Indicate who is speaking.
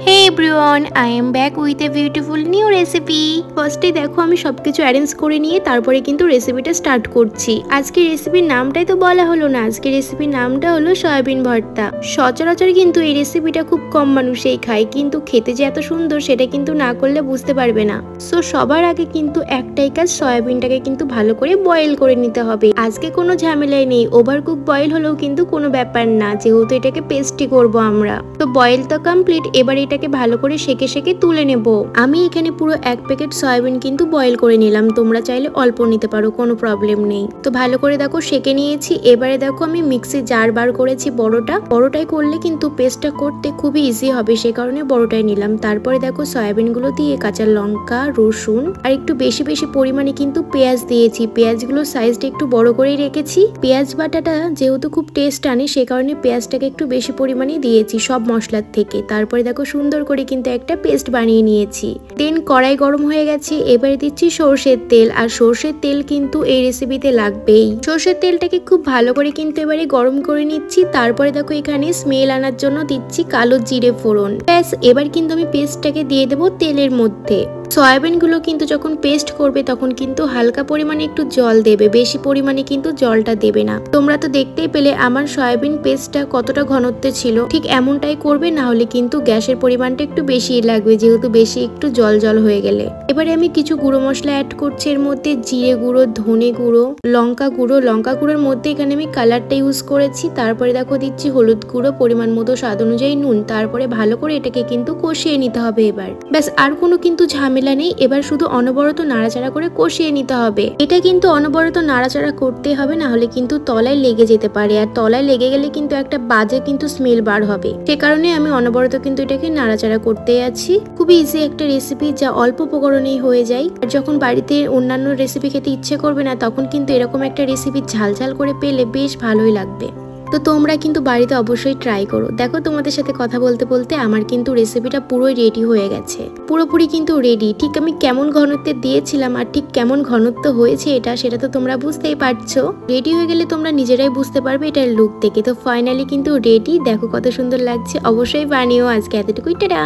Speaker 1: Hey everyone, I am back with a beautiful new recipe. ফার্স্টে দেখো আমি সবকিছু অ্যারেঞ্জ করে নিয়ে তারপরে কিন্তু রেসিপিটা স্টার্ট করছি। আজকে রেসিপির নামটাই তো বলা হলো না, আজকে রেসিপির নামটা হলো সয়াবিন ভর্তা। সচরাচর কিন্তু এই রেসিপিটা খুব কম মানুষই খায়, কিন্তু খেতে যে এত সুন্দর সেটা কিন্তু না করলে বুঝতে পারবে না। সো সবার আগে কিন্তু একটাই কাজ, সয়াবিনটাকে কিন্তু ভালো করে বয়েল করে নিতে হবে। আজকে কোনো ঝামেলাই নেই, ওভারকুক বয়েল হলেও কিন্তু কোনো ব্যাপার না, যেহেতু এটাকে পেস্টি করব আমরা। তো বয়েল তো কমপ্লিট, এবার এটাকে ভালো করে সেকে সেকে তুলে নেব। আমি এখানে পুরো 1 প্যাকেট সয়াবিন কিন্তু বয়েল করে নিলাম, তোমরা চাইলে অল্প নিতে পারো, কোনো প্রবলেম নেই। তো ভালো করে দেখো সেকে নিয়েছি। এবারে দেখো আমি মিক্সি জার বার করেছি বড়টাই করলে কিন্তু পেস্টটা করতে খুবই ইজি হবে, সে কারণে বড়টাই নিলাম। তারপরে দেখো সয়াবিন গুলো দিয়ে কাঁচা লঙ্কা, রসুন আর একটু বেশি বেশি পরিমাণে কিন্তু পেঁয়াজ দিয়েছি। পেঁয়াজগুলো সাইজটা একটু বড় করেই রেখেছি। পেঁয়াজ বাটাটা যেহেতু খুব টেস্ট আনে, সে কারণে পেঁয়াজটাকে একটু বেশি পরিমাণে দিয়েছি সব মশলার থেকে। তারপরে দেখো সুন্দর করে কিন্তু একটা পেস্ট বানিয়ে নিয়েছি। দেন কড়াই গরম হয়ে গেছে, এবারে দিচ্ছি সর্ষের তেল। আর সর্ষের তেল কিন্তু এই রেসিপিতে লাগবেই। সর্ষের তেলটাকে খুব ভালো করে কিন্তু এবারে গরম করে নিচ্ছি। তারপরে দেখো এখানে স্মেল আনার জন্য দিচ্ছি কালো জিরে ফোড়ন। ব্যাস, এবার কিন্তু আমি পেস্টটাকে দিয়ে দেবো তেলের মধ্যে। সয়াবিন গুলো কিন্তু যখন পেস্ট করবে তখন কিন্তু হালকা পরিমাণে একটু জল দেবে, বেশি পরিমাণে কিন্তু জলটা দেবে না। তোমরা তো দেখতেই পেলে আমার সয়াবিন পেস্টটা কতটা ঘনত্বে ছিল, ঠিক এমনটাই করবে, না হলে কিন্তু গ্যাসের পরিমাণটা একটু বেশি লাগবে, যেহেতু বেশি একটু জল জল হয়ে গেলে। এবারে আমি কিছু গুঁড়ো মশলা অ্যাড করছি এর মধ্যে, জিরে গুঁড়ো, ধনে গুঁড়ো, লঙ্কা গুঁড়ো। লঙ্কা গুঁড়োর মধ্যে এখানে আমি কালারটা ইউজ করেছি। তারপরে দেখো দিচ্ছি হলুদ গুঁড়ো, পরিমাণ মতো স্বাদ অনুযায়ী নুন। তারপরে ভালো করে এটাকে কিন্তু কষিয়ে নিতে হবে এবার। ব্যাস, আর কোনো কিন্তু ঝামেলা নেই। এবার শুধু অনবরত নাড়াচাড়া করে কষিয়ে নিতে হবে। এটা কিন্তু অনবরত নাড়াচাড়া করতে হবে, না হলে কিন্তু তলায় লেগে যেতে পারে, আর তলায় লেগে গেলে কিন্তু একটা বাজে কিন্তু স্মেল বার হবে। সে কারণে আমি অনবরত কিন্তু এটাকে নাড়াচাড়া করতে আছি। খুবই ইজি একটা রেসিপি, যা অল্প উপকরণেই হয়ে যায়। আর যখন বাড়িতে অন্যান্য রেসিপি খেতে ইচ্ছে করবে না, তখন কিন্তু এরকম একটা রেসিপি ঝাল ঝাল করে পেলে বেশ ভালোই লাগবে। তো তোমরা কিন্তু বাড়িতে অবশ্যই ট্রাই করো। দেখো তোমাদের সাথে কথা বলতে বলতে আমার কিন্তু রেসিপিটা পুরোই রেডি হয়ে গেছে, পুরোপুরি কিন্তু রেডি। ঠিক আমি কেমন ঘনত্বে দিয়েছিলাম আর ঠিক কেমন ঘনত্ব হয়েছে সেটা তো তোমরা বুঝতেই পারছো। রেডি হয়ে গেলে তোমরা নিজেরাই বুঝতে পারবে এটার লুক থেকে। তো ফাইনালি কিন্তু রেডি, দেখো কত সুন্দর লাগছে। অবশ্যই বানিও। আজকে এতটুকুই, টাটা।